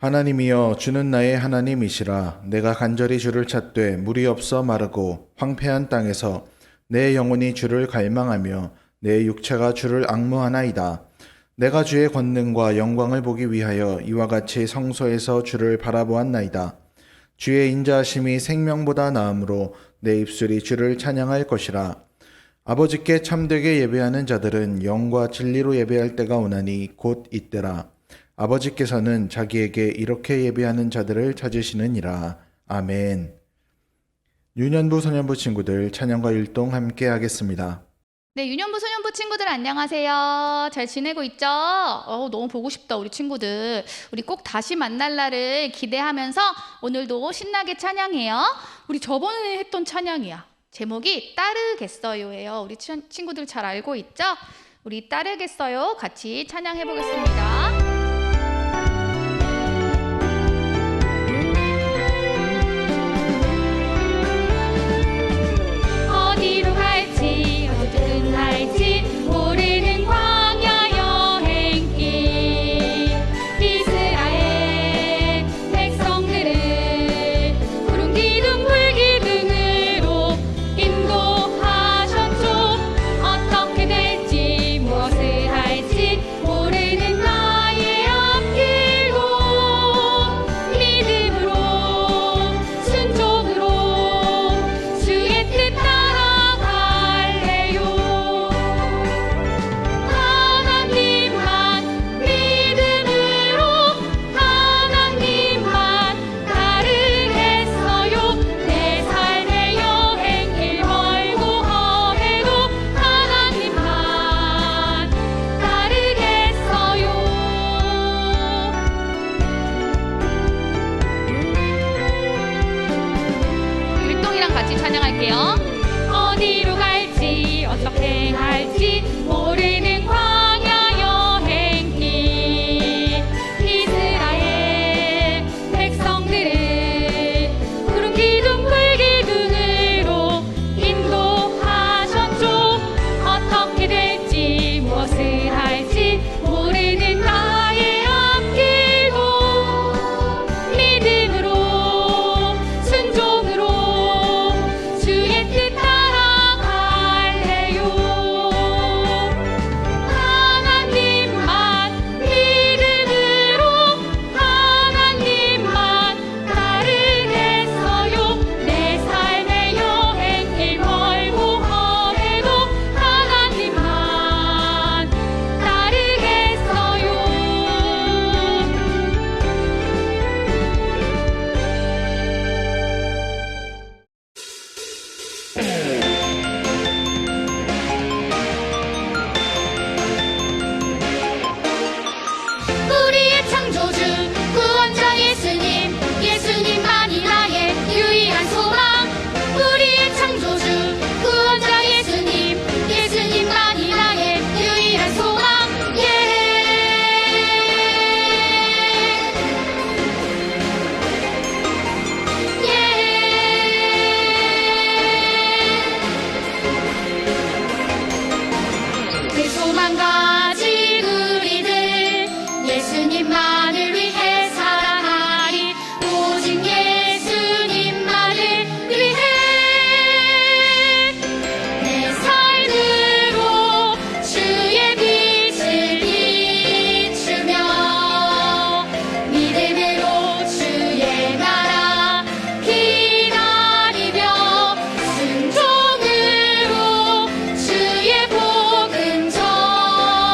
하나님이여, 주는 나의 하나님이시라. 내가 간절히 주를 찾되 물이 없어 마르고 황폐한 땅에서 내 영혼이 주를 갈망하며 내 육체가 주를 앙무하나이다. 내가 주의 권능과 영광을 보기 위하여 이와 같이 성소에서 주를 바라보았나이다. 주의 인자하심이 생명보다 나음으로 내 입술이 주를 찬양할 것이라. 아버지께 참되게 예배하는 자들은 영과 진리로 예배할 때가 오나니 곧 이때라. 아버지께서는 자기에게 이렇게 예배하는 자들을 찾으시느니라. 아멘. 유년부 소년부 친구들 찬양과 율동 함께 하겠습니다. 네, 유년부 소년부 친구들 안녕하세요. 잘 지내고 있죠? 너무 보고 싶다 우리 친구들. 우리 꼭 다시 만날 날을 기대하면서 오늘도 신나게 찬양해요. 우리 저번에 했던 찬양이야. 제목이 따르겠어요예요. 우리 친구들 잘 알고 있죠? 우리 따르겠어요 같이 찬양해 보겠습니다. 어디로 갈지 어디든 갈지 모르는 광야 여행길. 이스라엘 백성들을 구름 기둥 불 기둥으로 인도하셨죠. 어떻게 될지 무엇을 할지 모르는 나의 앞길로 믿음으로 순종으로 주의 뜻 따라갈래요. 하나님만 믿음으로 하나님만 따르겠어요. 내 삶의 여행길 멀고 험해도 하나님만 따르겠어요. 율동이랑 같이 찬양할게요. 어디로 갈지 어떻게 할지 모르는 광야 여행길. 이스라엘 백성들을 구름 기둥 불 기둥으로 인도하셨죠. 어떻게 될지 무엇을 할지 모르는 나의 앞길로 믿음으로 순종으로 주의 뜻 따라갈래요. 하나님만 믿음으로 하나님만 따르겠어요. 내 삶의 여행길 멀고 험해도 하나님만 따르겠어요. 우리의 창조주 구원자 예수님, 예수님만이 나의 유일한 소망. 우리의 창조주 구원자 예수님, 예수님만이 나의 유일한 소망. 그 소망 가진 우리들 예수님만을 위해 살아가리. 오직 예수님만을 위해 내 삶으로 주의 빛을 비추며 믿음으로 주의 나라 기다리며 순종으로 주의 복음 전하리.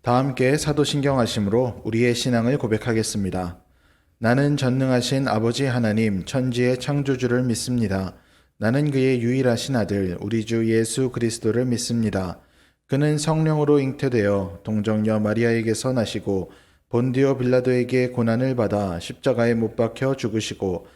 다 함께 사도신경하심으로 우리의 신앙을 고백하겠습니다. 나는 전능하신 아버지 하나님 천지의 창조주를 믿습니다. 나는 그의 유일하신 아들 우리 주 예수 그리스도를 믿습니다. 그는 성령으로 잉태되어 동정녀 마리아에게서 나시고 본디오 빌라도에게 고난을 받아 십자가에 못 박혀 죽으시고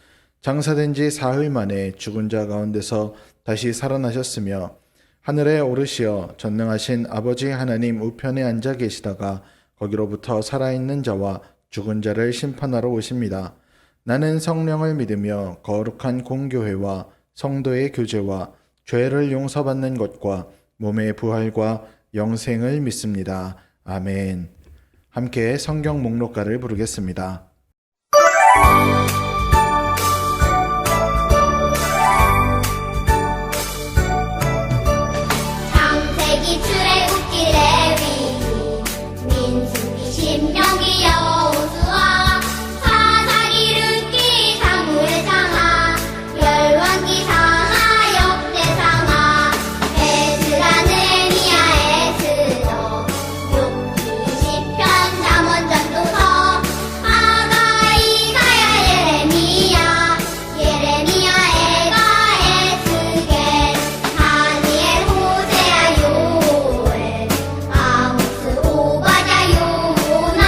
장사된 지 사흘 만에 죽은 자 가운데서 다시 살아나셨으며 하늘에 오르시어 전능하신 아버지 하나님 우편에 앉아 계시다가 거기로부터 살아있는 자와 죽은 자를 심판하러 오십니다. 나는 성령을 믿으며 거룩한 공교회와 성도의 교제와 죄를 용서받는 것과 몸의 부활과 영생을 믿습니다. 아멘. 함께 성경 목록가를 부르겠습니다. 창세기 출애굽기 레위기 민수기 신명기 여호수아 사사기 룻기 사무엘 상하 열왕기 상하 역대상하 에스라 느헤미야 에스더 욥기 시편 잠언 전도서 아가 이사야 예레미야 에가 에스겔 다니엘 호세아 요엘 아모스 오바댜 요나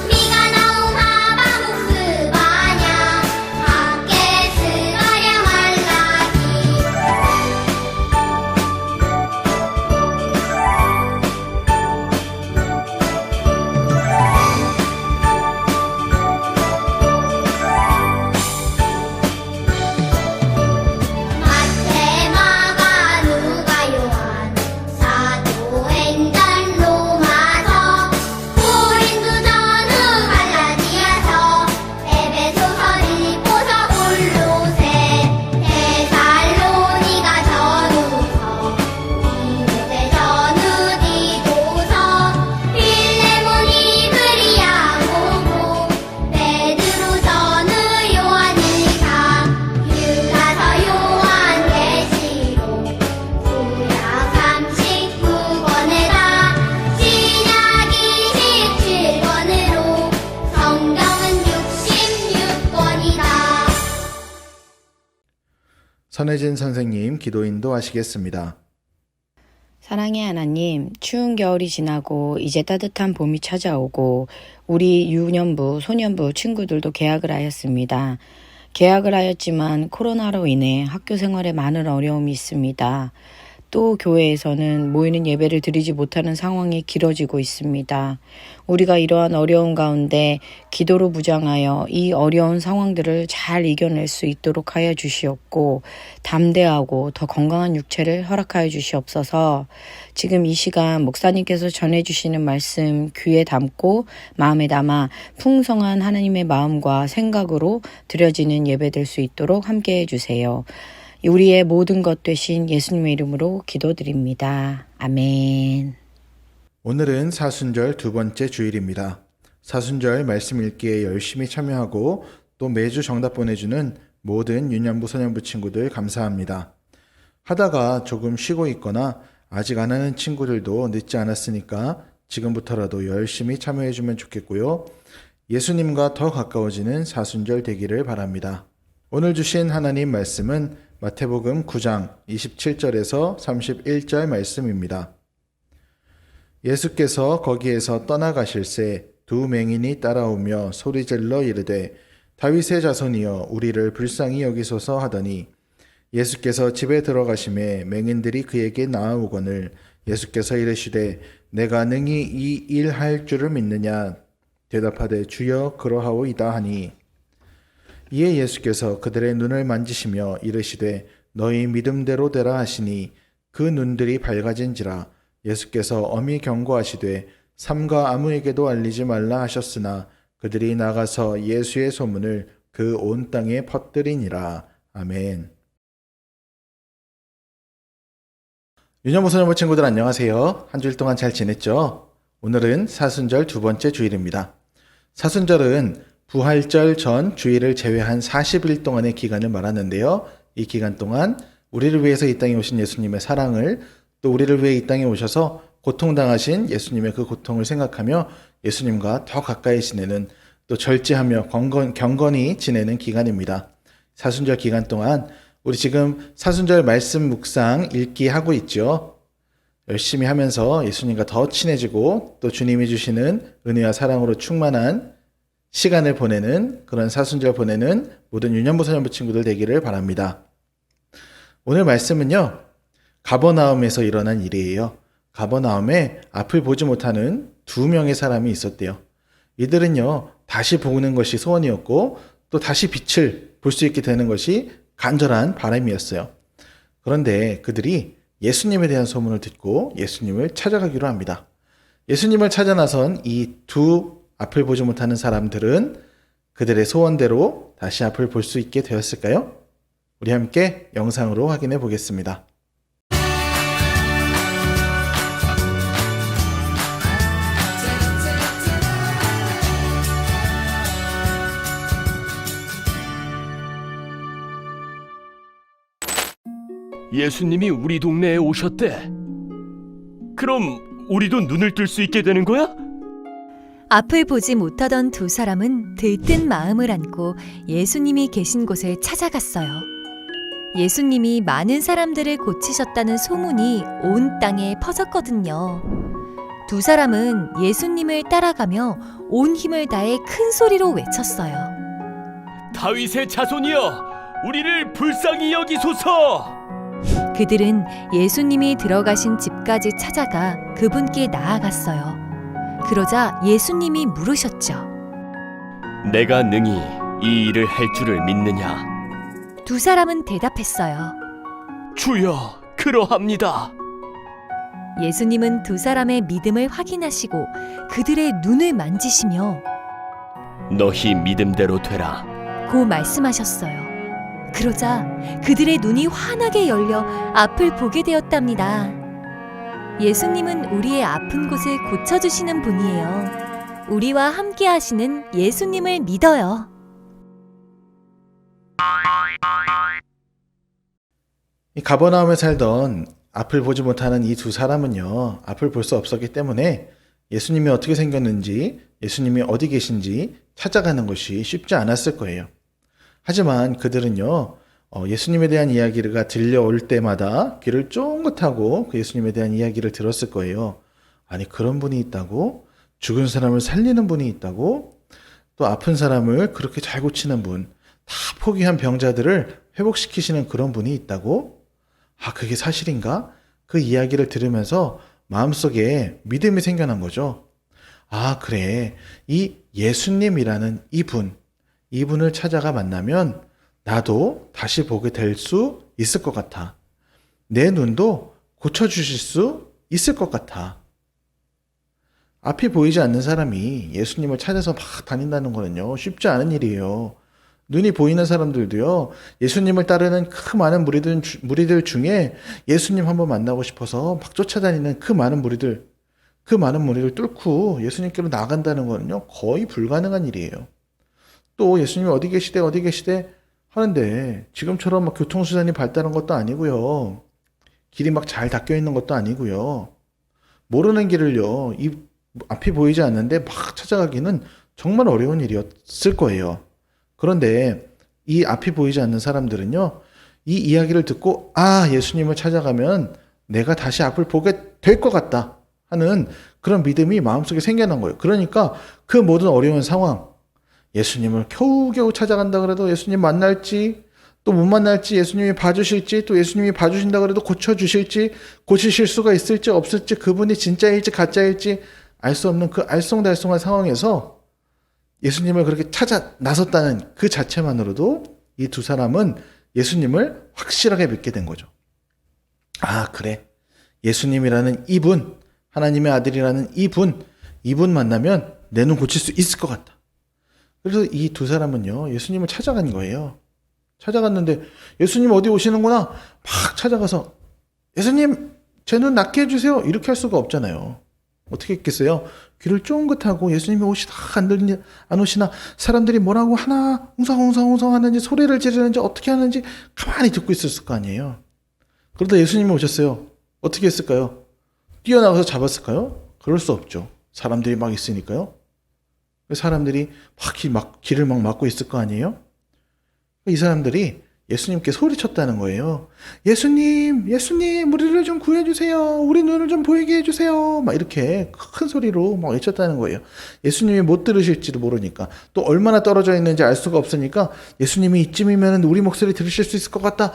미가 나움 하바국 스바냐 학개 스가랴 말라기 마태 마가 누가 요한 사도행전 로마서 고린도 전후 갈라디아서 에베소서 빌립보서 골로새 데살로니가 전후서 디모데 전후 디도서 빌레몬 이브리야 고고 베드로 전후 요한 일사 유다서 요한 계시록 구약 39권에다 신약 27권으로 성경은 66권이다. 선혜진 선생님 기도인도 하시겠습니다. 사랑의 하나님, 추운 겨울이 지나고 이제 따뜻한 봄이 찾아오고 우리 유년부, 소년부 친구들도 개학을 하였습니다. 개학을 하였지만 코로나로 인해 학교 생활에 많은 어려움이 있습니다. 또 교회에서는 모이는 예배를 드리지 못하는 상황이 길어지고 있습니다. 우리가 이러한 어려움 가운데 기도로 무장하여 이 어려운 상황들을 잘 이겨낼 수 있도록 하여 주시옵고 담대하고 더 건강한 육체를 허락하여 주시옵소서. 지금 이 시간 목사님께서 전해주시는 말씀 귀에 담고 마음에 담아 풍성한 하나님의 마음과 생각으로 드려지는 예배 될 수 있도록 함께해 주세요. 우리의 모든 것 되신 예수님의 이름으로 기도드립니다. 아멘. 오늘은 사순절 두 번째 주일입니다. 사순절 말씀 읽기에 열심히 참여하고 또 매주 정답 보내주는 모든 유년부 소년부 친구들 감사합니다. 하다가 조금 쉬고 있거나 아직 안 하는 친구들도 늦지 않았으니까 지금부터라도 열심히 참여해주면 좋겠고요. 예수님과 더 가까워지는 사순절 되기를 바랍니다. 오늘 주신 하나님 말씀은 마태복음 9장 27절에서 31절 말씀입니다. 예수께서 거기에서 떠나가실새 두 맹인이 따라오며 소리질러 이르되 다윗의 자손이여 우리를 불쌍히 여기소서 하더니 예수께서 집에 들어가심에 맹인들이 그에게 나아오거늘 예수께서 이르시되 내가 능히 이 일 할 줄을 믿느냐 대답하되 주여 그러하오이다 하니 이에 예수께서 그들의 눈을 만지시며 이르시되 너희 믿음대로 되라 하시니 그 눈들이 밝아진지라. 예수께서 엄히 경고하시되 삼가 아무에게도 알리지 말라 하셨으나 그들이 나가서 예수의 소문을 그 온 땅에 퍼뜨리니라. 아멘. 유년부 소년부 친구들 안녕하세요. 한 주일 동안 잘 지냈죠? 오늘은 사순절 두 번째 주일입니다. 사순절은 부활절 전 주일을 제외한 40일 동안의 기간을 말하는데요. 이 기간 동안 우리를 위해서 이 땅에 오신 예수님의 사랑을 또 우리를 위해 이 땅에 오셔서 고통당하신 예수님의 그 고통을 생각하며 예수님과 더 가까이 지내는, 또 절제하며 경건히 지내는 기간입니다. 사순절 기간 동안 우리 지금 사순절 말씀 묵상 읽기 하고 있죠. 열심히 하면서 예수님과 더 친해지고 또 주님이 주시는 은혜와 사랑으로 충만한 시간을 보내는, 그런 사순절 보내는 모든 유년부 소년부 친구들 되기를 바랍니다. 오늘 말씀은요, 가버나움에서 일어난 일이에요. 가버나움에 앞을 보지 못하는 2명의 사람이 있었대요. 이들은요, 다시 보는 것이 소원이었고 또 다시 빛을 볼 수 있게 되는 것이 간절한 바람이었어요. 그런데 그들이 예수님에 대한 소문을 듣고 예수님을 찾아가기로 합니다. 예수님을 찾아 나선 이 2 앞을 보지 못하는 사람들은 그들의 소원대로 다시 앞을 볼 수 있게 되었을까요? 우리 함께 영상으로 확인해 보겠습니다. 예수님이 우리 동네에 오셨대. 그럼 우리도 눈을 뜰 수 있게 되는 거야? 앞을 보지 못하던 2 사람은 들뜬 마음을 안고 예수님이 계신 곳을 찾아갔어요. 예수님이 많은 사람들을 고치셨다는 소문이 온 땅에 퍼졌거든요. 2 사람은 예수님을 따라가며 온 힘을 다해 큰 소리로 외쳤어요. 다윗의 자손이여, 우리를 불쌍히 여기소서. 그들은 예수님이 들어가신 집까지 찾아가 그분께 나아갔어요. 그러자 예수님이 물으셨죠. 내가 능히 이 일을 할 줄을 믿느냐? 2 사람은 대답했어요. 주여, 그러합니다. 예수님은 2 사람의 믿음을 확인하시고 그들의 눈을 만지시며 너희 믿음대로 되라. 고 말씀하셨어요. 그러자 그들의 눈이 환하게 열려 앞을 보게 되었답니다. 예수님은 우리의 아픈 곳을 고쳐주시는 분이에요. 우리와 함께 하시는 예수님을 믿어요. 이 가버나움에 살던 앞을 보지 못하는 이 2 사람은요, 앞을 볼 수 없었기 때문에 예수님이 어떻게 생겼는지, 예수님이 어디 계신지 찾아가는 것이 쉽지 않았을 거예요. 하지만 그들은요, 예수님에 대한 이야기가 들려올 때마다 귀를 쫑긋하고 그 예수님에 대한 이야기를 들었을 거예요. 아니, 그런 분이 있다고? 죽은 사람을 살리는 분이 있다고? 또 아픈 사람을 그렇게 잘 고치는 분, 다 포기한 병자들을 회복시키시는 그런 분이 있다고? 아, 그게 사실인가? 그 이야기를 들으면서 마음속에 믿음이 생겨난 거죠. 아, 그래. 이 예수님이라는 이분을 찾아가 만나면 나도 다시 보게 될 수 있을 것 같아. 내 눈도 고쳐주실 수 있을 것 같아. 앞이 보이지 않는 사람이 예수님을 찾아서 막 다닌다는 거는요, 쉽지 않은 일이에요. 눈이 보이는 사람들도요, 예수님을 따르는 그 많은 무리들 중에 예수님 한번 만나고 싶어서 막 쫓아다니는 그 많은 무리들 뚫고 예수님께로 나간다는 거는요, 거의 불가능한 일이에요. 또 예수님이 어디 계시대 하는데 지금처럼 막 교통수단이 발달한 것도 아니고요. 길이 막 잘 닦여 있는 것도 아니고요. 모르는 길을요, 이 앞이 보이지 않는데 막 찾아가기는 정말 어려운 일이었을 거예요. 그런데 이 앞이 보이지 않는 사람들은요, 이 이야기를 듣고 아, 예수님을 찾아가면 내가 다시 앞을 보게 될 것 같다 하는 그런 믿음이 마음속에 생겨난 거예요. 그러니까 그 모든 어려운 상황, 예수님을 겨우겨우 찾아간다 그래도 예수님 만날지, 또 못 만날지, 예수님이 봐주실지, 또 예수님이 봐주신다 그래도 고쳐주실지, 고치실 수가 있을지 없을지, 그분이 진짜일지 가짜일지 알 수 없는 그 알쏭달쏭한 상황에서 예수님을 그렇게 찾아 나섰다는 그 자체만으로도 이 2 사람은 예수님을 확실하게 믿게 된 거죠. 아, 그래. 예수님이라는 이분, 하나님의 아들이라는 이분 만나면 내 눈 고칠 수 있을 것 같다. 그래서 이 2 사람은요, 예수님을 찾아간 거예요. 찾아갔는데 예수님 어디 오시는구나 막 찾아가서 예수님 제 눈 낫게 해주세요 이렇게 할 수가 없잖아요. 어떻게 했겠어요? 귀를 쫑긋하고 예수님이 오시나 안 오시나, 사람들이 뭐라고 하나 웅성웅성 하는지, 소리를 지르는지, 어떻게 하는지 가만히 듣고 있었을 거 아니에요. 그러다 예수님이 오셨어요. 어떻게 했을까요? 뛰어나가서 잡았을까요? 그럴 수 없죠. 사람들이 막 있으니까요. 사람들이 길을 막 막고 있을 거 아니에요? 이 사람들이 예수님께 소리쳤다는 거예요. 예수님, 예수님, 우리를 좀 구해주세요. 우리 눈을 좀 보이게 해주세요. 막 이렇게 큰 소리로 막 외쳤다는 거예요. 예수님이 못 들으실지도 모르니까, 또 얼마나 떨어져 있는지 알 수가 없으니까 예수님이 이쯤이면 우리 목소리 들으실 수 있을 것 같다.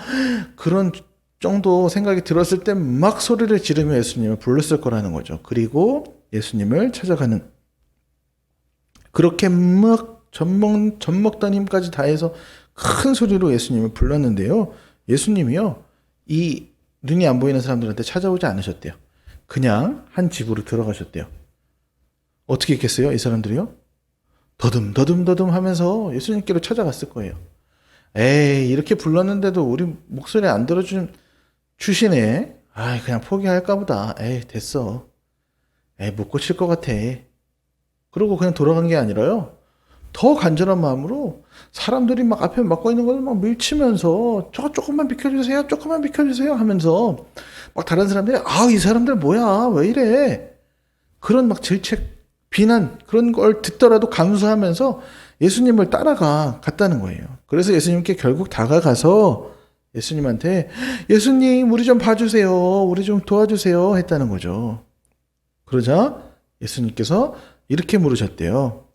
그런 정도 생각이 들었을 때 막 소리를 지르며 예수님을 불렀을 거라는 거죠. 그리고 예수님을 찾아가는, 그렇게 막 젖먹던 힘까지 다해서 큰 소리로 예수님을 불렀는데요. 예수님이요, 이 눈이 안 보이는 사람들한테 찾아오지 않으셨대요. 그냥 한 집으로 들어가셨대요. 어떻게 했겠어요? 이 사람들이요? 더듬 하면서 예수님께로 찾아갔을 거예요. 에이, 이렇게 불렀는데도 우리 목소리 안 주시네. 아이, 그냥 포기할까 보다. 에이, 됐어. 에이, 못 고칠 것 같아. 그러고 그냥 돌아간 게 아니라요, 더 간절한 마음으로 사람들이 막 앞에 막고 있는 걸 막 밀치면서 조금만 비켜주세요, 조금만 비켜주세요 하면서 막 다른 사람들이 이 사람들 뭐야, 왜 이래, 그런 막 질책, 비난, 그런 걸 듣더라도 감수하면서 예수님을 갔다는 거예요. 그래서 예수님께 결국 다가가서 예수님한테 예수님, 우리 좀 봐주세요, 우리 좀 도와주세요 했다는 거죠. 그러자 예수님께서 이렇게 물으셨대요.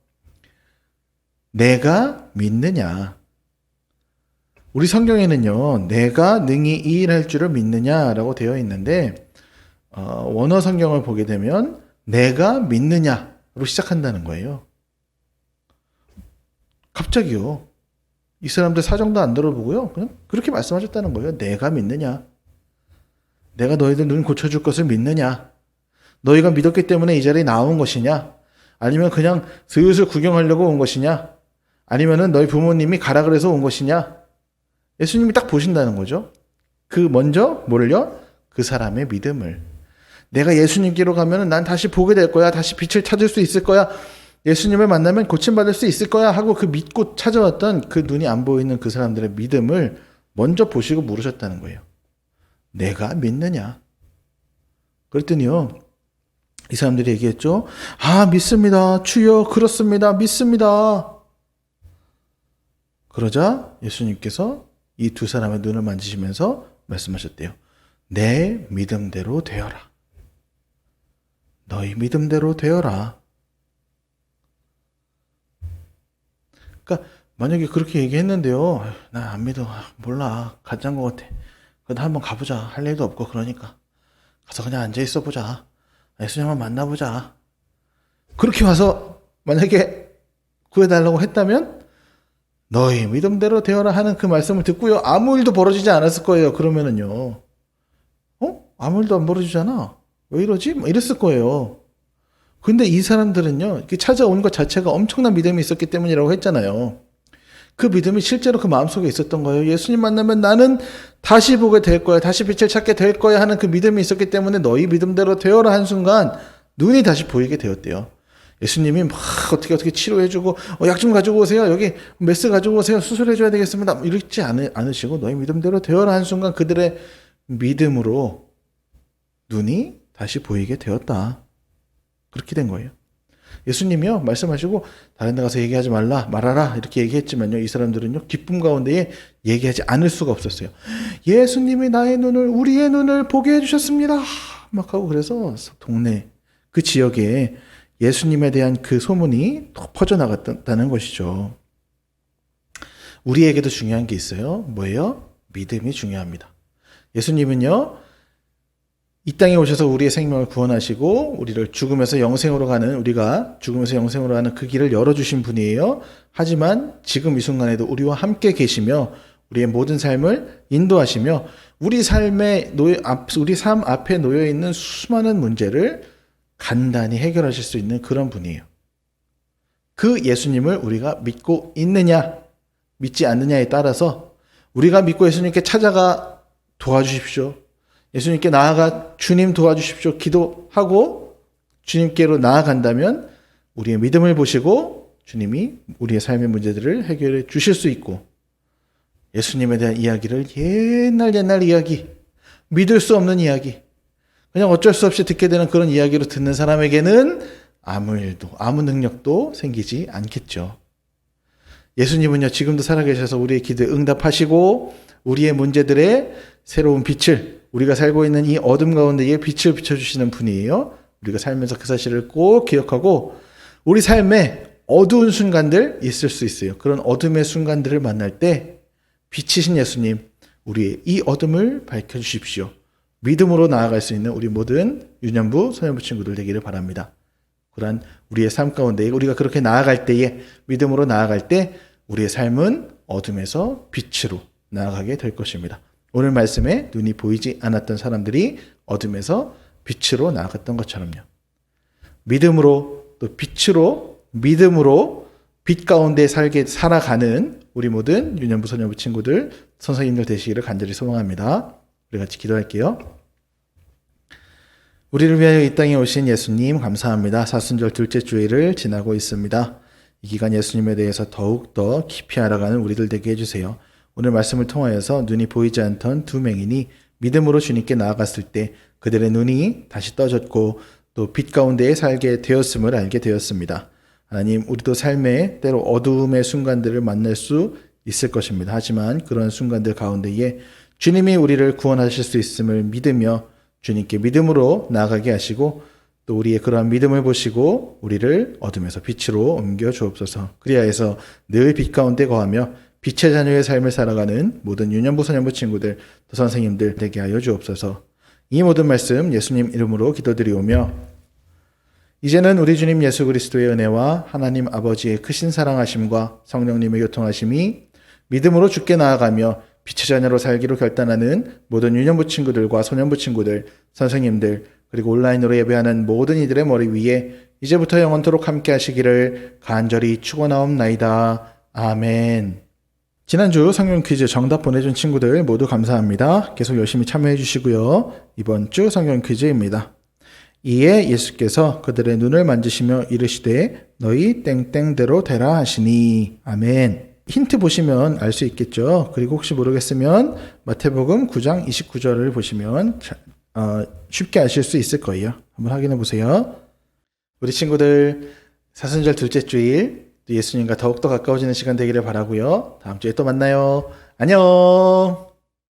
내가 믿느냐? 우리 성경에는요, 내가 능히 이 일할 줄을 믿느냐라고 되어 있는데, 원어 성경을 보게 되면 내가 믿느냐로 시작한다는 거예요. 갑자기요. 이 사람들 사정도 안 들어보고요, 그냥 그렇게 말씀하셨다는 거예요. 내가 믿느냐? 내가 너희들 눈 고쳐줄 것을 믿느냐? 너희가 믿었기 때문에 이 자리에 나온 것이냐? 아니면 그냥 슬슬 구경하려고 온 것이냐? 아니면은 너희 부모님이 가라 그래서 온 것이냐? 예수님이 딱 보신다는 거죠. 먼저 뭐를요? 그 사람의 믿음을. 내가 예수님께로 가면은 난 다시 보게 될 거야. 다시 빛을 찾을 수 있을 거야. 예수님을 만나면 고침받을 수 있을 거야 하고 그 믿고 찾아왔던 그 눈이 안 보이는 그 사람들의 믿음을 먼저 보시고 물으셨다는 거예요. 내가 믿느냐? 그랬더니요, 이 사람들이 얘기했죠. 믿습니다. 주여, 그렇습니다. 믿습니다. 그러자 예수님께서 이 두 사람의 눈을 만지시면서 말씀하셨대요. 내 믿음대로 되어라. 너희 믿음대로 되어라. 그러니까 만약에 그렇게 얘기했는데요, 나 안 믿어, 몰라, 가짜인 것 같아, 그래도 한번 가보자, 할 일도 없고 그러니까 가서 그냥 앉아있어 보자, 예수님 한번 만나보자, 그렇게 와서 만약에 구해달라고 했다면 너희 믿음대로 되어라 하는 그 말씀을 듣고요, 아무 일도 벌어지지 않았을 거예요. 그러면은요, 아무 일도 안 벌어지잖아, 왜 이러지? 이랬을 거예요. 근데 이 사람들은요, 이렇게 찾아온 것 자체가 엄청난 믿음이 있었기 때문이라고 했잖아요. 그 믿음이 실제로 그 마음속에 있었던 거예요. 예수님 만나면 나는 다시 보게 될 거야, 다시 빛을 찾게 될 거야 하는 그 믿음이 있었기 때문에 너희 믿음대로 되어라 한 순간 눈이 다시 보이게 되었대요. 예수님이 막 어떻게 치료해주고, 약 좀 가지고 오세요, 여기 메스 가지고 오세요, 수술해줘야 되겠습니다, 이러지 않으시고 너희 믿음대로 되어라 한 순간 그들의 믿음으로 눈이 다시 보이게 되었다. 그렇게 된 거예요. 예수님이요, 말씀하시고 다른 데 가서 얘기하지 말아라 이렇게 얘기했지만요, 이 사람들은요, 기쁨 가운데에 얘기하지 않을 수가 없었어요. 예수님이 우리의 눈을 보게 해주셨습니다 막 하고, 그래서 동네 그 지역에 예수님에 대한 그 소문이 퍼져나갔다는 것이죠. 우리에게도 중요한 게 있어요. 뭐예요? 믿음이 중요합니다. 예수님은요, 이 땅에 오셔서 우리의 생명을 구원하시고 우리를 죽음에서 영생으로 가는 그 길을 열어주신 분이에요. 하지만 지금 이 순간에도 우리와 함께 계시며 우리의 모든 삶을 인도하시며 우리 삶 앞에 놓여 있는 수많은 문제를 간단히 해결하실 수 있는 그런 분이에요. 그 예수님을 우리가 믿고 있느냐, 믿지 않느냐에 따라서 우리가 믿고 예수님께 찾아가 도와주십시오, 예수님께 나아가 주님 도와주십시오 기도하고 주님께로 나아간다면 우리의 믿음을 보시고 주님이 우리의 삶의 문제들을 해결해 주실 수 있고, 예수님에 대한 이야기를 옛날 이야기, 믿을 수 없는 이야기, 그냥 어쩔 수 없이 듣게 되는 그런 이야기로 듣는 사람에게는 아무 일도, 아무 능력도 생기지 않겠죠. 예수님은요, 지금도 살아계셔서 우리의 기도에 응답하시고 우리의 문제들의 새로운 빛을, 우리가 살고 있는 이 어둠 가운데에 빛을 비춰주시는 분이에요. 우리가 살면서 그 사실을 꼭 기억하고 우리 삶에 어두운 순간들 있을 수 있어요. 그런 어둠의 순간들을 만날 때 빛이신 예수님, 우리의 이 어둠을 밝혀주십시오. 믿음으로 나아갈 수 있는 우리 모든 유년부, 소년부 친구들 되기를 바랍니다. 그러한 우리의 삶 가운데 우리가 그렇게 나아갈 때에, 믿음으로 나아갈 때 우리의 삶은 어둠에서 빛으로 나아가게 될 것입니다. 오늘 말씀에 눈이 보이지 않았던 사람들이 어둠에서 빛으로 나아갔던 것처럼요. 믿음으로 또 빛으로, 믿음으로 빛 가운데 살아가는 우리 모든 유년부, 소년부 친구들, 선생님들 되시기를 간절히 소망합니다. 우리 같이 기도할게요. 우리를 위하여 이 땅에 오신 예수님 감사합니다. 사순절 둘째 주일을 지나고 있습니다. 이 기간 예수님에 대해서 더욱더 깊이 알아가는 우리들 되게 해주세요. 오늘 말씀을 통하여서 눈이 보이지 않던 두 맹인이 믿음으로 주님께 나아갔을 때 그들의 눈이 다시 떠졌고 또 빛 가운데에 살게 되었음을 알게 되었습니다. 하나님, 우리도 삶에 때로 어두움의 순간들을 만날 수 있을 것입니다. 하지만 그런 순간들 가운데에 주님이 우리를 구원하실 수 있음을 믿으며 주님께 믿음으로 나아가게 하시고 또 우리의 그러한 믿음을 보시고 우리를 어둠에서 빛으로 옮겨 주옵소서. 그리하여서 늘 빛 가운데 거하며 빛의 자녀의 삶을 살아가는 모든 유년부, 소년부 친구들, 또 선생님들 되게 하여 주옵소서. 이 모든 말씀 예수님 이름으로 기도드리오며 이제는 우리 주님 예수 그리스도의 은혜와 하나님 아버지의 크신 사랑하심과 성령님의 교통하심이 믿음으로 주께 나아가며 빛의 자녀로 살기로 결단하는 모든 유년부 친구들과 소년부 친구들, 선생님들, 그리고 온라인으로 예배하는 모든 이들의 머리 위에 이제부터 영원토록 함께 하시기를 간절히 축원하옵나이다. 아멘. 지난주 성경 퀴즈 정답 보내준 친구들 모두 감사합니다. 계속 열심히 참여해 주시고요. 이번 주 성경 퀴즈입니다. 이에 예수께서 그들의 눈을 만지시며 이르시되 너희 땡땡대로 되라 하시니. 아멘. 힌트 보시면 알 수 있겠죠. 그리고 혹시 모르겠으면 마태복음 9장 29절을 보시면 쉽게 아실 수 있을 거예요. 한번 확인해 보세요. 우리 친구들 사순절 둘째 주일 또 예수님과 더욱더 가까워지는 시간 되기를 바라고요. 다음 주에 또 만나요. 안녕.